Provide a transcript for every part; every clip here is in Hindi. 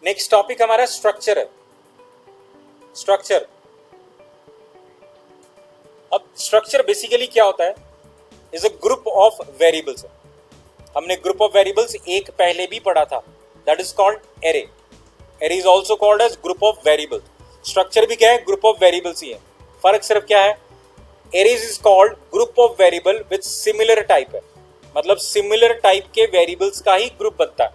नेक्स्ट टॉपिक हमारा स्ट्रक्चर है। स्ट्रक्चर, अब स्ट्रक्चर बेसिकली क्या होता है? Is a group of variables. हमने ग्रुप ऑफ वेरिएबल्स एक पहले भी पढ़ा था, that is called array. Array is also called age group of variables. Structure भी क्या है? ग्रुप ऑफ वेरिएबल्स ही है। फर्क सिर्फ क्या है? Arrays is called group of variable with similar type है, मतलब सिमिलर टाइप के वेरिएबल्स का ही ग्रुप बनता है,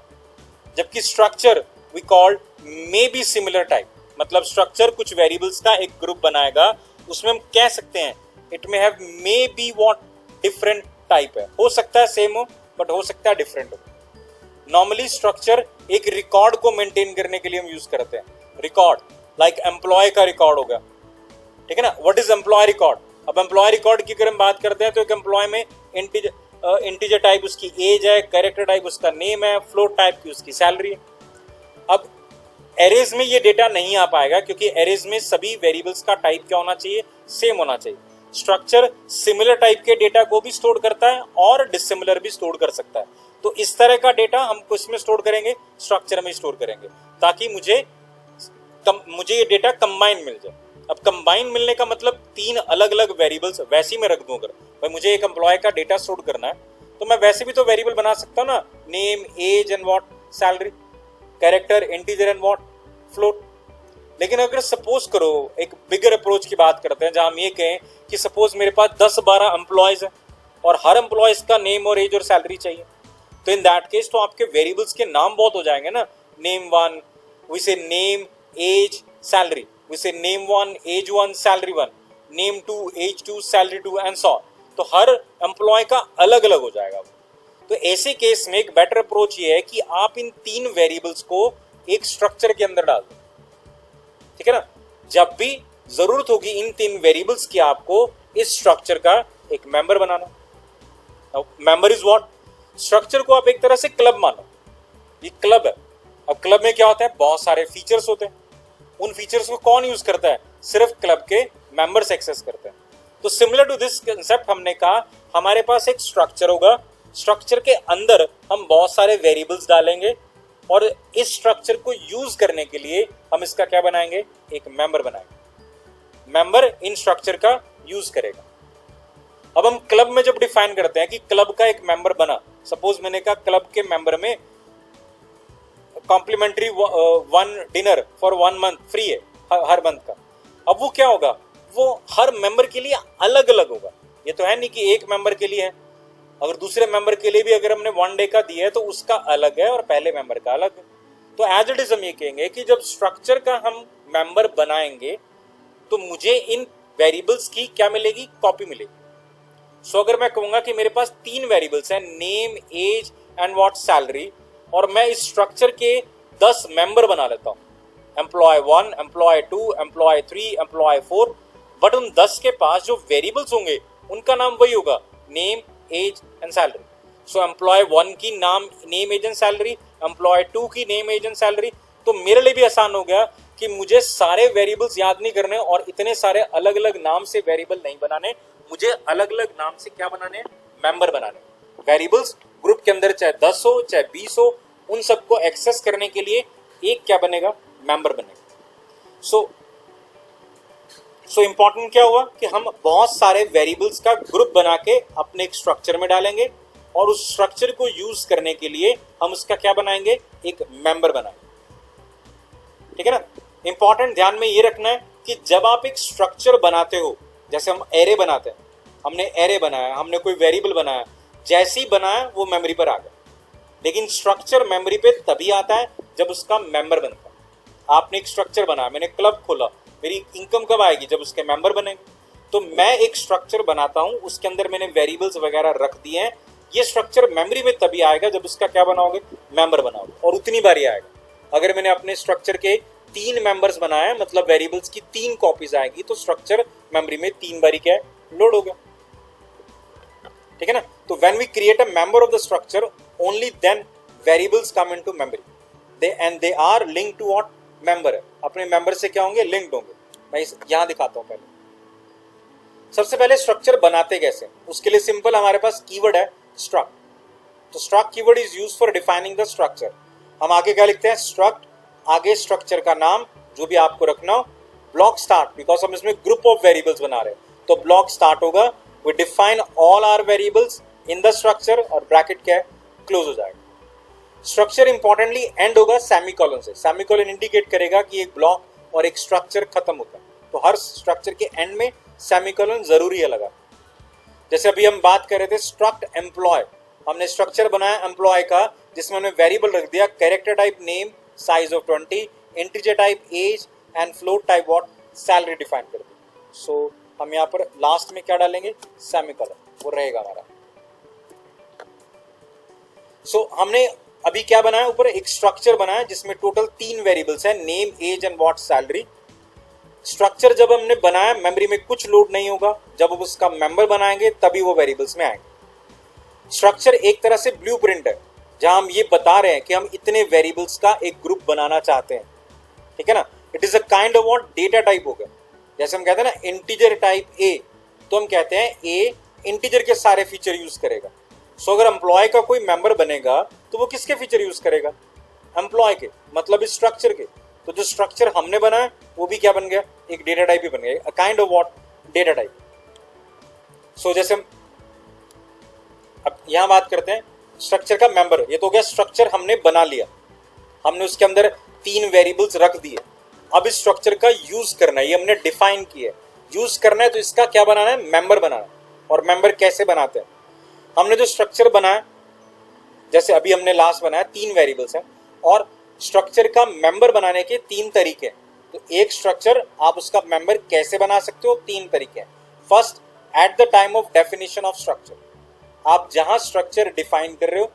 जबकि structure we called may be similar type, मतलब स्ट्रक्चर कुछ वेरिएबल्स का एक ग्रुप बनाएगा, उसमें हम कह सकते हैं it may have may be what different type है, हो सकता है सेम हो बट हो सकता है डिफरेंट हो। नॉर्मली स्ट्रक्चर एक रिकॉर्ड को मेंटेन करने के लिए हम यूज करते हैं। रिकॉर्ड लाइक एम्प्लॉय का रिकॉर्ड हो गया, ठीक है ना। What is employee record? अब एम्प्लॉय रिकॉर्ड की अगर हम बात करते हैं तो एक एम्प्लॉय में इंटीजर टाइप उसकी एज है, कैरेक्टर टाइप उसका नेम है, फ्लोट टाइप की उसकी सैलरी है। अब एरेज में ये डेटा नहीं आ पाएगा क्योंकि एरेज में सभी वेरिएबल्स का टाइप क्या होना चाहिए? सेम होना चाहिए। स्ट्रक्चर सिमिलर टाइप के डेटा को भी स्टोर करता है और डिसिमिलर भी स्टोर कर सकता है। तो इस तरह का डेटा हम किसमें स्टोर करेंगे? स्ट्रक्चर में स्टोर करेंगे, ताकि मुझे ये डेटा कंबाइन मिल जाए। अब कंबाइन मिलने का मतलब तीन अलग अलग वेरिएबल्स वैसे ही मैं रख दूं। अगर भाई मुझे एक एम्प्लॉय का डेटा स्टोर करना है तो मैं वैसे भी तो वेरिएबल बना सकता हूँ ना, name, age and what, salary, character, integer and what, float. लेकिन अगर सपोज करो एक बिगर अप्रोच की बात करते हैं, जहां हम ये कहें कि सपोज मेरे पास 10-12 एम्प्लॉयज है और हर एम्प्लॉयज का नेम और एज और सैलरी चाहिए, तो इन दैट केस तो आपके वेरिएबल्स के नाम बहुत हो जाएंगे ना। Name 1 we say name, age, salary, we say name 1, age 1, salary 1, name 2, age 2, salary 2 and so on. तो हर एम्प्लॉय का अलग अलग हो जाएगा। तो ऐसे केस में एक बेटर अप्रोच ये है कि आप इन तीन वेरिएबल्स को एक स्ट्रक्चर के अंदर डाल दो, ठीक है ना। जब भी जरूरत होगी इन तीन वेरिएबल्स की, आपको इस स्ट्रक्चर का एक member banana. Member is what? Structure को आप एक तरह से क्लब मानो, ये क्लब है। अब क्लब में क्या होता है? बहुत सारे फीचर्स होते हैं। उन फीचर्स को कौन यूज करता है? सिर्फ क्लब के मेंबर्स एक्सेस करते हैं। तो सिमिलर टू दिस कंसेप्ट हमने कहा हमारे पास एक स्ट्रक्चर होगा, स्ट्रक्चर के अंदर हम बहुत सारे वेरिएबल्स डालेंगे और इस स्ट्रक्चर को यूज करने के लिए हम इसका क्या बनाएंगे? एक मेंबर बनाएंगे। मेंबर इन स्ट्रक्चर का यूज करेगा। अब हम क्लब में जब डिफाइन करते हैं कि क्लब का एक मेंबर बना, सपोज मैंने कहा क्लब के मेंबर में complimentary 1 dinner for 1 month free है हर मंथ का। अब वो क्या होगा? वो हर मेंबर के लिए अलग अलग होगा। ये तो है नहीं कि एक मेंबर के लिए है, अगर दूसरे मेंबर के लिए भी अगर हमने 1 डे का दिया है तो उसका अलग है और पहले मेंबर का अलग है। तो एज इट इज हम ये कहेंगे कि जब स्ट्रक्चर का हम मेंबर बनाएंगे तो मुझे इन वेरिएबल्स की क्या मिलेगी? कॉपी मिलेगी। सो अगर मैं कहूंगा कि मेरे पास 3 वेरिएबल्स हैं, name, age and what, salary, और मैं इस स्ट्रक्चर के 10 मेंबर बना लेता हूं, employee 1, employee 2, employee 3, employee 4, but उन 10 के पास जो वेरिएबल्स होंगे उनका नाम वही होगा, name, age and salary. So employee 1 की नाम, name, age and salary, employee 2 की नेम, एज एंड सैलरी। तो मेरे लिए भी आसान हो गया कि मुझे सारे वेरिएबल्स याद नहीं करने और इतने सारे अलग अलग नाम से वेरिएबल नहीं बनाने, मुझे अलग अलग नाम से क्या बनाने? मेंबर बनाने। वेरिएबल्स ग्रुप के अंदर चाहे 10 हो चाहे 20 हो, उन सबको एक्सेस करने के लिए एक क्या बनेगा? मेंबर बनेगा। सो इंपॉर्टेंट क्या हुआ कि हम बहुत सारे वेरिएबल्स का ग्रुप बना के अपने एक स्ट्रक्चर में डालेंगे और उस स्ट्रक्चर को यूज करने के लिए हम उसका क्या बनाएंगे? एक मेंबर बनाएंगे, ठीक है ना। इंपॉर्टेंट ध्यान में ये रखना है कि जब आप एक स्ट्रक्चर बनाते हो, जैसे हम एरे बनाते हैं, हमने एरे बनाया, हमने कोई वेरिएबल बनाया, जैसे ही बनाया वो मेमोरी पर आ गया। लेकिन स्ट्रक्चर मेमोरी पे तभी आता है जब उसका मेंबर बनता है। आपने एक स्ट्रक्चर बनाया, मैंने क्लब खोला, मेरी इनकम कब आएगी? जब उसके मेंबर बनेंगे। तो मैं एक स्ट्रक्चर बनाता हूं, उसके अंदर मैंने वेरिएबल्स वगैरह रख दिए हैं, ये स्ट्रक्चर मेमोरी में तभी आएगा जब उसका क्या बनाओगे? मेंबर बनाओगे, और उतनी बार ही आएगा। अगर मैंने अपने स्ट्रक्चर के 3 मेंबर्स बनाए, मतलब वेरिएबल्स की 3 कॉपीज आएगी, तो स्ट्रक्चर मेमोरी में 3 बारी क्या है? लोड हो गया, ठीक है ना। तो when we create a member of the structure, only then variables come into memory, they are link to what? Member है। अपने मेंबर से क्या होंगे? लिंक्ड होंगे। मैं यहां दिखाता हूं पहले। सबसे पहले स्ट्रक्चर बनाते कैसे, उसके लिए सिंपल हमारे पास कीवर्ड है स्ट्रक्ट। तो struct keyword is used for defining the structure. हम आगे क्या लिखते हैं, स्ट्रक्ट, आगे स्ट्रक्चर का नाम जो भी आपको रखना हो, ब्लॉक स्टार्ट, बिकॉज हम इसमें ग्रुप ऑफ वेरिएबल्स बना रहे हैं, तो ब्लॉक स्टार्ट होगा, we define all our variables in the structure, और ब्रैकेट क्या है, क्लोज हो जाएगा। स्ट्रक्चर इंपॉर्टेंटली एंड होगा सेमीकोलन से। सेमीकोलन इंडिकेट करेगा कि एक ब्लॉक और एक स्ट्रक्चर खत्म होता है, तो हर स्ट्रक्चर के एंड में सेमीकोलन जरूरी है लगा। जैसे अभी हम बात कर रहे थे स्ट्रक्ट एम्प्लॉय, हमने स्ट्रक्चर बनाया एम्प्लॉय का, जिसमें हमने वेरिएबल रख दिया character type name, size of 20, integer type age and float type what, salary define कर दी। सो हम यहाँ पर लास्ट में क्या डालेंगे, सेमीकोलन, वो रहेगा हमारा। सो हमने अभी क्या बनाया, ऊपर एक स्ट्रक्चर बनाया जिसमें टोटल 3 वेरिएबल्स हैं, name, age and what, salary. Structure जब हमने बनाया मेमोरी में कुछ लोड नहीं होगा, जब हम उसका मेंबर बनाएंगे तभी वो वेरिएबल्स में आएंगे। स्ट्रक्चर एक तरह से ब्लूप्रिंट है, जहां हम ये बता रहे हैं कि हम इतने वेरिएबल्स का एक ग्रुप बनाना चाहते हैं, ठीक है ना। It is a kind of what, data type हो गया। जैसे हम कहते हैं ना इंटीजर टाइप ए, तो हम कहते हैं ए इंटीजर के सारे फीचर यूज करेगा। सो अगर एम्प्लॉय का कोई मेंबर बनेगा तो वो किसके फीचर यूज करेगा, एम्प्लॉय के, मतलब इस स्ट्रक्चर के। तो जो स्ट्रक्चर हमने बनाया वो भी क्या बन गया, एक डेटा टाइप ही बन गया, a kind of what, data type. So जैसे हम अब यहां बात करते हैं स्ट्रक्चर का मेंबर, ये तो हो गया स्ट्रक्चर हमने बना लिया, हमने उसके अंदर 3 वेरिएबल्स रख दिए। अब इस स्ट्रक्चर का यूज करना है, ये हमने डिफाइन किया है, यूज करना है, तो इसका क्या बनाना है, मेंबर बनाना है। और मेंबर कैसे बनाते हैं, हमने जो स्ट्रक्चर बनाया, जैसे अभी हमने लास्ट बनाया 3 वेरिएबल्स हैं, और स्ट्रक्चर का मेंबर बनाने के 3 तरीके हैं। तो एक स्ट्रक्चर आप उसका मेंबर कैसे बना सकते हो, 3 तरीके हैं। First, at the time of definition of structure, आप जहां स्ट्रक्चर डिफाइन कर रहे हो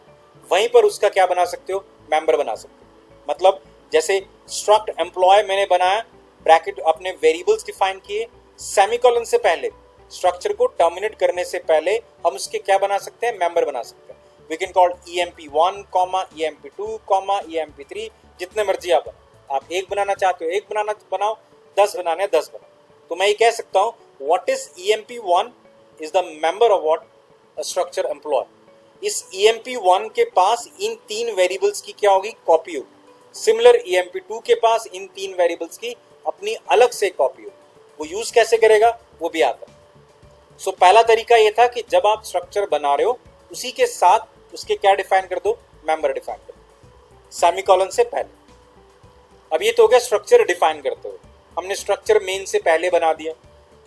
वहीं पर उसका क्या बना सकते हो, मेंबर बना सकते हो। मतलब जैसे स्ट्रक्ट एम्प्लॉय मैंने बनाया, ब्रैकेट अपने वेरिएबल्स डिफाइन किए, सेमीकोलन से पहले, स्ट्रक्चर को टर्मिनेट करने से पहले हम उसके क्या बना सकते हैं, मेंबर बना सकते हैं। We can call emp1, emp2, emp3, जितने मर्जी आप एक बनाना चाहते हो एक बनाओ, 10 बनाने 10 बनाओ। तो मैं ये कह सकता हूँ what is emp1 is the member of what, a structure employee. इस emp1 के पास इन 3 वेरिएबल्स की क्या होगी, कॉपी होगी। सिमिलर emp2 के पास इन 3 वेरिएबल्स की अपनी अलग से कॉपी होगी। वो यूज कैसे करेगा वो भी आता है। सो पहला तरीका ये था कि जब आप स्ट्रक्चर बना रहे हो उसी के साथ उसके क्या डिफाइन कर दो, मेंबर डिफाइन कर दो, सेमीकोलन से पहले। अब ये तो हो गया स्ट्रक्चर डिफाइन करते हुए। हमने स्ट्रक्चर मेन से पहले बना दिया,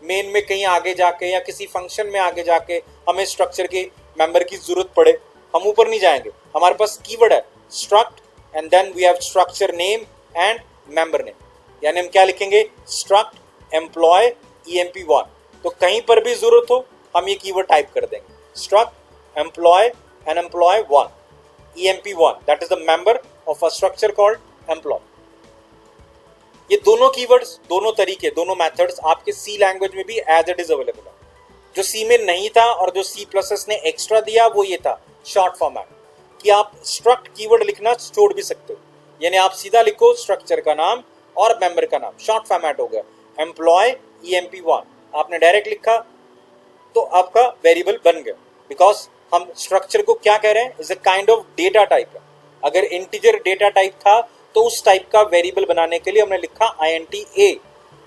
मेन में कहीं आगे जाके या किसी फंक्शन में आगे जाके हमें स्ट्रक्चर के मेंबर की जरूरत पड़े, हम ऊपर नहीं जाएंगे, हमारे पास कीवर्ड है struct and then we have structure name and member name. यानी हम क्या लिखेंगे, स्ट्रक्ट एम्प्लॉय emp1। तो कहीं पर भी जरूरत हो हम ये कीवर्ड टाइप कर देंगे, struct employee and employee 1, emp1, that is the member of a structure called employee. ये दोनों कीवर्ड्स, दोनों तरीके, दोनों मेथड्स आपके सी लैंग्वेज में भी एज इट इज अवेलेबल है। जो सी में नहीं था और जो C++ ने एक्स्ट्रा दिया वो ये था शॉर्ट फॉर्मेट, कि आप स्ट्रक्ट कीवर्ड लिखना छोड़ भी सकते हो, यानी आप सीधा लिखो स्ट्रक्चर का नाम और मेंबर का नाम, शॉर्ट फॉर्मेट हो गया एम्प्लॉय emp1, आपने डायरेक्ट लिखा तो आपका वेरिएबल बन गया। बिकॉज हम स्ट्रक्चर को क्या कह रहे हैं, is a kind of data type है। अगर इंटीजर डेटा टाइप था तो उस टाइप का वेरिएबल बनाने के लिए हमने लिखा int a।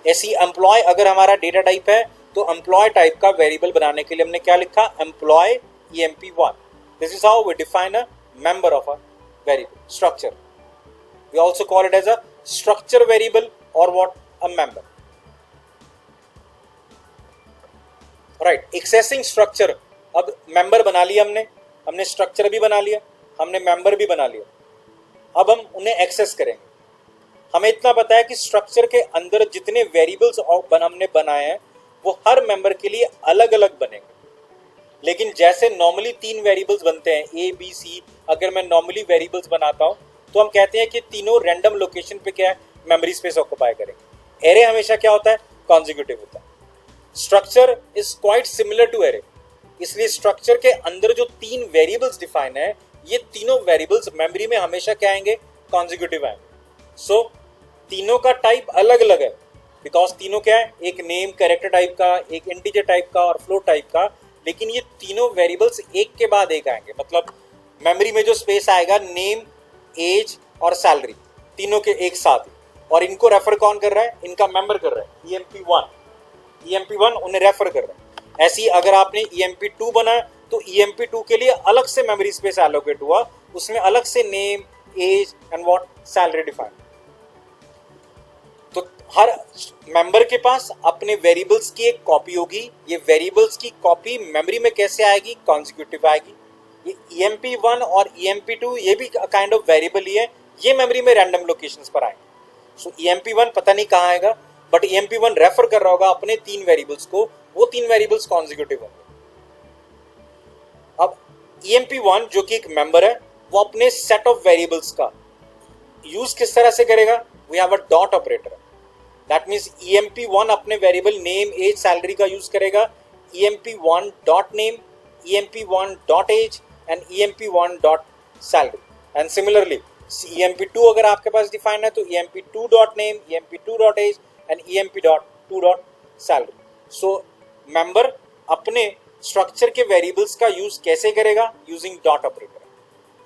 ऐसी एम्प्लॉय अगर हमारा डेटा टाइप है तो एम्प्लॉय टाइप का वेरिएबल बनाने के लिए हमने क्या लिखा, employ emp1। This is how we define a member of a variable structure. We also call it as a structure variable और what, a member. Right, accessing structure. अब मेंबर बना लिया हमने स्ट्रक्चर भी बना लिया, हमने मेंबर भी बना लिया। अब हम उन्हें एक्सेस करेंगे। हमें इतना पता है कि स्ट्रक्चर के अंदर जितने वेरिएबल्स हमने बनाए हैं वो हर मेंबर के लिए अलग अलग बनेंगे। लेकिन जैसे नॉर्मली 3 वेरिएबल्स बनते हैं A B C, अगर मैं नॉर्मली वेरिएबल्स बनाता हूं तो हम कहते हैं कि तीनों रैंडम लोकेशन पे क्या है, मेमोरी स्पेस ऑक्यूपाई करेंगे। एरे हमेशा क्या होता है, कॉन्जिक्यूटिव होता है। Structure is quite similar to array, इसलिए स्ट्रक्चर के अंदर जो 3 वेरिएबल्स डिफाइन है, ये तीनों वेरिएबल्स मेमोरी में हमेशा क्या आएंगे, कॉन्जिक्यूटिव आएंगे। सो तीनों का टाइप अलग अलग है बिकॉज तीनों क्या है, एक नेम कैरेक्टर टाइप का, एक इंटीजर टाइप का और फ्लोट टाइप का, लेकिन ये तीनों वेरिएबल्स एक के बाद एक आएंगे। मतलब मेमोरी में जो स्पेस आएगा, नेम, एज और सैलरी तीनों के एक साथ ही, और इनको रेफर कौन कर रहा है, इनका मेंबर कर रहा है EMP1 उन्हें रेफर कर रहा है। ऐसे ही अगर आपने EMP2 बनाया तो EMP2 के लिए अलग से मेमोरी स्पेस एलोकेट हुआ, उसमें अलग से name, age and what salary define. तो हर मेंबर के पास अपने वेरिएबल्स की एक कॉपी होगी। ये वेरिएबल्स की कॉपी मेमोरी में कैसे आएगी, कॉन्जिक्यूटिव आएगी। ये EMP1 और EMP2 ये भी काइंड ऑफ वेरिएबल ही है, ये मेमोरी में रैंडम लोकेशंस पर आएंगे। सो EMP1 पता नहीं कहाँ आएगा, बट EMP1 रेफर कर रहा होगा अपने 3 वेरिएबल्स को, वो 3 वेरिएबल्स कॉन्जिक्यूटिव होंगे। अब EMP1 जो कि एक मेंबर है, वो अपने सेट ऑफ वेरिएबल्स का यूज किस तरह से करेगा, we have a dot operator. That means EMP1 अपने वेरिएबल नेम, एज, सैलरी का यूज करेगा, EMP1 dot name, EMP1 dot age and EMP1 dot salary. And similarly EMP2 अगर आपके पास डिफाइन है तो EMP2 dot name, EMP2 dot age and EMP2 dot salary. So member अपने स्ट्रक्चर के वेरिएबल्स का यूज कैसे करेगा, यूजिंग डॉट ऑपरेटर।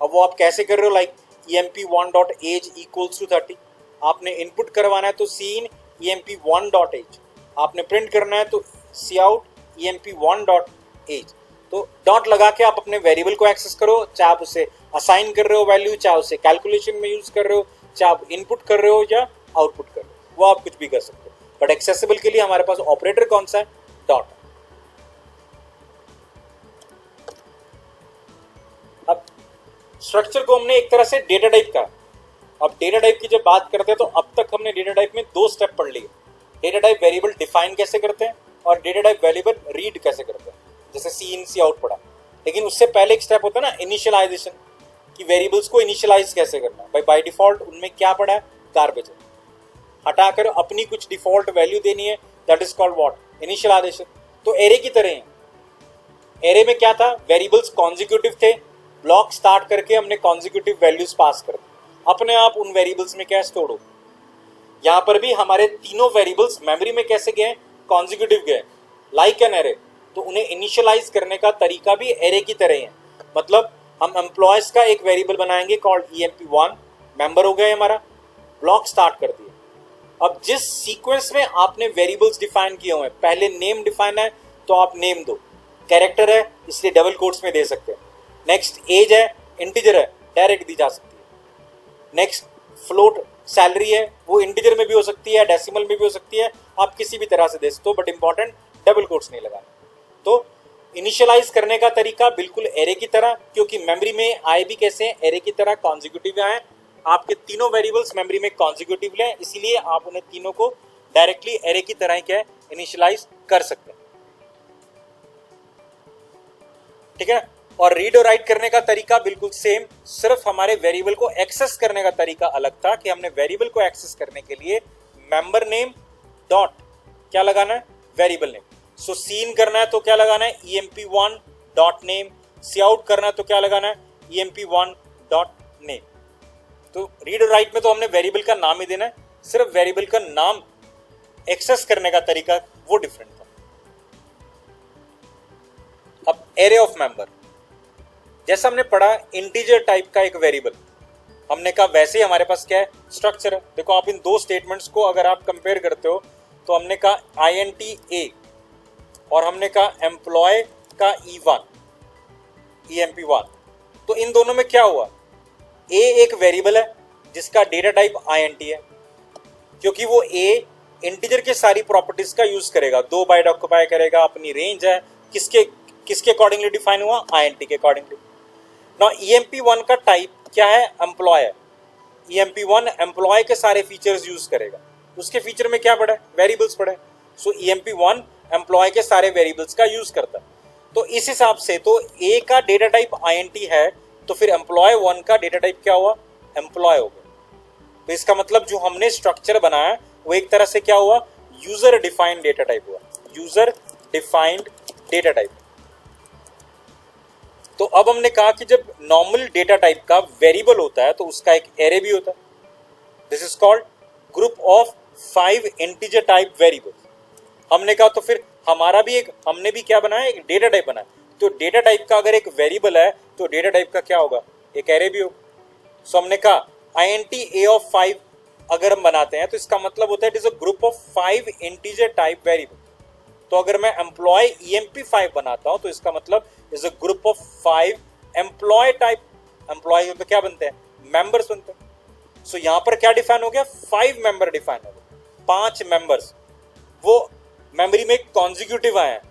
अब वो आप कैसे कर रहे हो, like EMP1 dot age equals to 30, आपने इनपुट करवाना है तो सीन EMP1 डॉट एज, आपने प्रिंट करना है तो cout EMP1 dot age. तो डॉट लगा के आप अपने वेरिएबल को एक्सेस करो, चाहे आप उसे असाइन कर रहे हो वैल्यू, चाहे उसे कैलकुलेशन में यूज कर रहे हो, चाहे आप इनपुट कर रहे हो या आउटपुट कर रहे हो, वो आप कुछ भी कर सकते हो। बट एक्सेसिबल के लिए हमारे पास ऑपरेटर कौन सा है, डॉट। अब स्ट्रक्चर को हमने एक तरह से डेटा टाइप का, अब डेटा टाइप की जब बात करते हैं तो अब तक हमने डेटा टाइप में 2 स्टेप पढ़ लिए। डेटा टाइप वेरिएबल डिफाइन कैसे करते हैं और डेटा टाइप वेरिएबल रीड कैसे करते हैं, जैसे सी इन सी आउट पढ़ा। लेकिन उससे पहले एक स्टेप होता है ना, इनिशियलाइजेशन, कि वेरिएबल्स को इनिशियलाइज कैसे करना है। बाय डिफॉल्ट उनमें क्या पड़ा है, गार्बेज है, हटाकर अपनी कुछ डिफॉल्ट वैल्यू देनी है, that is called what, initialization. तो एरे की तरह है। एरे में क्या था, वेरिएबल्स कॉन्जिक्यूटिव थे, ब्लॉक स्टार्ट करके हमने कॉन्जिक्यूटिव वैल्यूज पास कर दी, अपने आप उन वेरिएबल्स में क्या स्टोर हो। यहां पर भी हमारे तीनों वेरिएबल्स मेमोरी में कैसे गए, कॉन्जिक्यूटिव गए, लाइक एन एरे। तो उन्हें इनिशियलाइज करने का तरीका भी एरे की तरह ही है। मतलब हम एम्प्लॉयज का एक वेरिएबल बनाएंगे कॉल्ड EMP1, मेंबर हो गया हमारा, ब्लॉक स्टार्ट कर दिए। अब जिस सीक्वेंस में आपने वेरिएबल्स डिफाइन किए हुए हैं, पहले नेम डिफाइन है तो आप नेम दो, कैरेक्टर है इसलिए डबल कोट्स में दे सकते हैं, नेक्स्ट एज है, इंटीजर है, डायरेक्ट दी जा सकती है, नेक्स्ट फ्लोट सैलरी है, वो इंटीजर में भी हो सकती है, डेसिमल में भी हो सकती है, आप किसी भी तरह से दे सकते हो, बट इंपॉर्टेंट डबल कोट्स नहीं लगाना। तो इनिशियलाइज करने का तरीका बिल्कुल एरे की तरह, क्योंकि मेमोरी में आए भी कैसे हैं, एरे की तरह कॉन्जिक्यूटिव आए। आपके तीनों वेरिएबल्स मेमोरी में कॉन्जिक्यूटिव लें, इसीलिए आप उन्हें तीनों को डायरेक्टली एरे की तरह ही क्या है, इनिशियलाइज कर सकते हैं। ठीक है। और रीड और राइट करने का तरीका बिल्कुल सेम, सिर्फ हमारे वेरिएबल को एक्सेस करने का तरीका अलग था कि हमने वेरिएबल को एक्सेस करने के लिए मेंबर नेम डॉट क्या लगाना है, वेरिएबल नेम। सो सीन करना है तो क्या लगाना है, EMP1 डॉट नेम, सी आउट करना है तो क्या लगाना है, EMP1 डॉट नेम। तो रीड और राइट में तो हमने वेरिएबल का नाम ही देना है, सिर्फ वेरिएबल का नाम एक्सेस करने का तरीका वो डिफरेंट था। अब एरे ऑफ मेंबर, जैसा हमने पढ़ा इंटीजर टाइप का एक वेरिएबल, हमने कहा वैसे ही हमारे पास क्या है, स्ट्रक्चर है। देखो आप इन 2 स्टेटमेंट्स को अगर आप कंपेयर करते हो तो हमने कहा INT A और हमने कहा एम्प्लॉय का E1 EMP1। तो इन दोनों में क्या हुआ, A एक वेरिएबल है जिसका डेटा टाइप INT है, क्योंकि वो A इंटीजर के सारी प्रॉपर्टीज का यूज करेगा, 2 बाइट ऑक्यूपाई करेगा, अपनी रेंज है, किसके अकॉर्डिंगली डिफाइन हुआ, INT के अकॉर्डिंगली। नाउ EMP1 का टाइप क्या है, एम्प्लॉय है। EMP1 एम्प्लॉय के सारे फीचर्स यूज करेगा, उसके फीचर में क्या पड़ा है, वेरिएबल्स पड़ा है। सो EMP1 एम्प्लॉय के सारे वेरिएबल्स का यूज करता है। तो इस हिसाब से तो A का डेटा टाइप INT है, तो फिर एम्प्लॉय 1 का डेटा टाइप क्या हुआ, एम्प्लॉय हो गया। तो इसका मतलब जो हमने स्ट्रक्चर बनाया वो एक तरह से क्या हुआ, यूजर डिफाइंड डेटा टाइप हुआ, यूजर डिफाइंड डेटा टाइप। तो अब हमने कहा कि जब नॉर्मल डेटा टाइप का वेरिएबल होता है तो उसका एक एरे भी होता है, this is called group of 5 integer type variables. हमने कहा तो फिर हमारा भी एक, हमने भी क्या बनाया, एक डेटा टाइप बनाया। तो डेटा टाइप का अगर एक वेरिएबल है तो डेटा टाइप का क्या होगा, एक एरे भी होगा। सो हमने कहा int a of 5 अगर हम बनाते हैं तो इसका मतलब होता है it is a group of 5 integer type variable. तो अगर मैं एम्प्लॉय emp5 बनाता हूं तो इसका मतलब is a group of 5 employee type. Employee तो क्या बनते हैं, मेंबर्स बनते हैं। सो यहां पर क्या डिफाइन हो गया, 5 मेंबर डिफाइन हो गया, 5 मेंबर्स। वो मेमोरी में कॉन्जिक्यूटिव आए हैं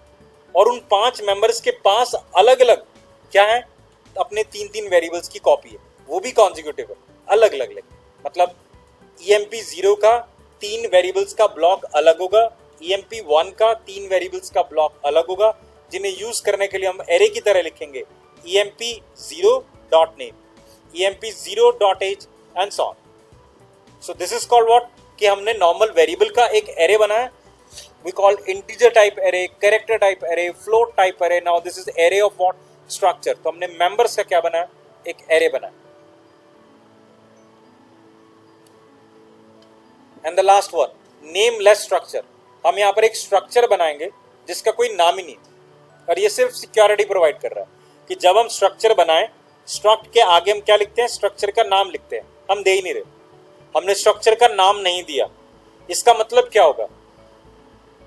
और उन 5 मेंबर्स के पास अलग अलग क्या है, अपने 3-3 वेरिएबल्स की कॉपी है, वो भी कॉन्जिक्यूटिव है, अलग अलग। मतलब emp0 का 3 वेरिएबल्स का ब्लॉक अलग होगा, emp1 का 3 वेरिएबल्स का ब्लॉक अलग होगा, जिन्हें यूज करने के लिए हम एरे की तरह लिखेंगे emp0.name, emp0.age and so on. So this is called what, कि हमने नॉर्मल वेरिएबल का एक एरे बनाया, we call integer type array, character type array, float type array. Now this is array of what, structure. तो हमने मेंबर्स का क्या बनाया, एक एरे बनाया। And the last one, nameless structure. हम यहाँ पर एक स्ट्रक्चर बनाएंगे जिसका कोई नाम ही नहीं, और ये सिर्फ सिक्योरिटी प्रोवाइड कर रहा है कि जब हम स्ट्रक्चर बनाएं, स्ट्रक्ट के आगे हम क्या लिखते हैं, स्ट्रक्चर का नाम लिखते हैं। हम दे ही नहीं रहे, हमने स्ट्रक्चर का नाम नहीं दिया। इसका मतलब क्या होगा,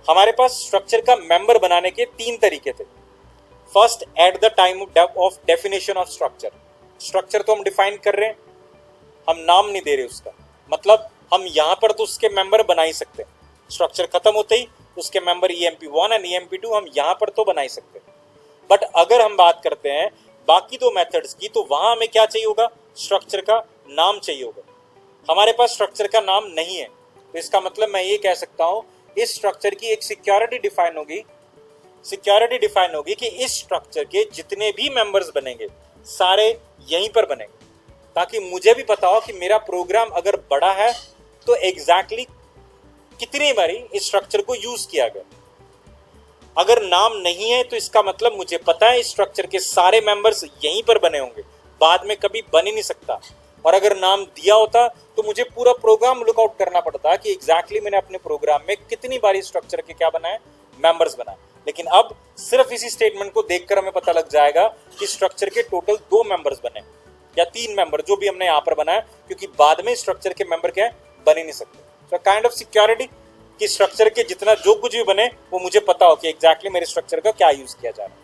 हमारे पास स्ट्रक्चर का मेंबर बनाने के 3 तरीके थे। First, at the time of definition of structure. Structure तो हम डिफाइन कर रहे हैं, हम नाम नहीं दे रहे उसका, मतलब हम यहां पर तो उसके मेंबर बना ही सकते हैं। स्ट्रक्चर खत्म होते ही उसके मेंबर emp1 एंड emp2 हम यहां पर तो बना ही सकते हैं। बट अगर हम बात करते हैं बाकी 2 मेथड्स की, तो वहां हमें क्या चाहिए होगा, स्ट्रक्चर का नाम चाहिए होगा। हमारे पास स्ट्रक्चर का नाम नहीं है, तो इसका मतलब मैं ये कह सकता हूं इस स्ट्रक्चर की एक सिक्योरिटी डिफाइन होगी। सिक्योरिटी डिफाइन होगी कि इस स्ट्रक्चर के जितने भी मेंबर्स बनेंगे सारे यहीं पर बनेंगे, ताकि मुझे भी पता हो कि मेरा प्रोग्राम अगर बड़ा है तो एग्जैक्टली कितनी बारी इस स्ट्रक्चर को यूज किया गया। अगर नाम नहीं है तो इसका मतलब मुझे पता है इस स्ट्रक्चर के सारे मेंबर्स यहीं पर बने होंगे, बाद में कभी बन ही नहीं सकता। और अगर नाम दिया होता तो मुझे पूरा प्रोग्राम लुकआउट करना पड़ता कि एग्जैक्टली मैंने अपने प्रोग्राम में कितनी बारी स्ट्रक्चर के क्या बनाए, मेंबर्स बनाए। लेकिन अब सिर्फ इसी स्टेटमेंट को देखकर हमें पता लग जाएगा कि स्ट्रक्चर के टोटल 2 मेंबर्स बने या 3 मेंबर, जो भी हमने यहाँ पर बनाया, क्योंकि बाद में स्ट्रक्चर के मेंबर क्या है, बन ही नहीं सकते। तो काइंड ऑफ सिक्योरिटी कि स्ट्रक्चर के जितना जो कुछ भी बने वो मुझे पता हो कि एग्जैक्टली मेरे स्ट्रक्चर का क्या यूज किया जा रहा है।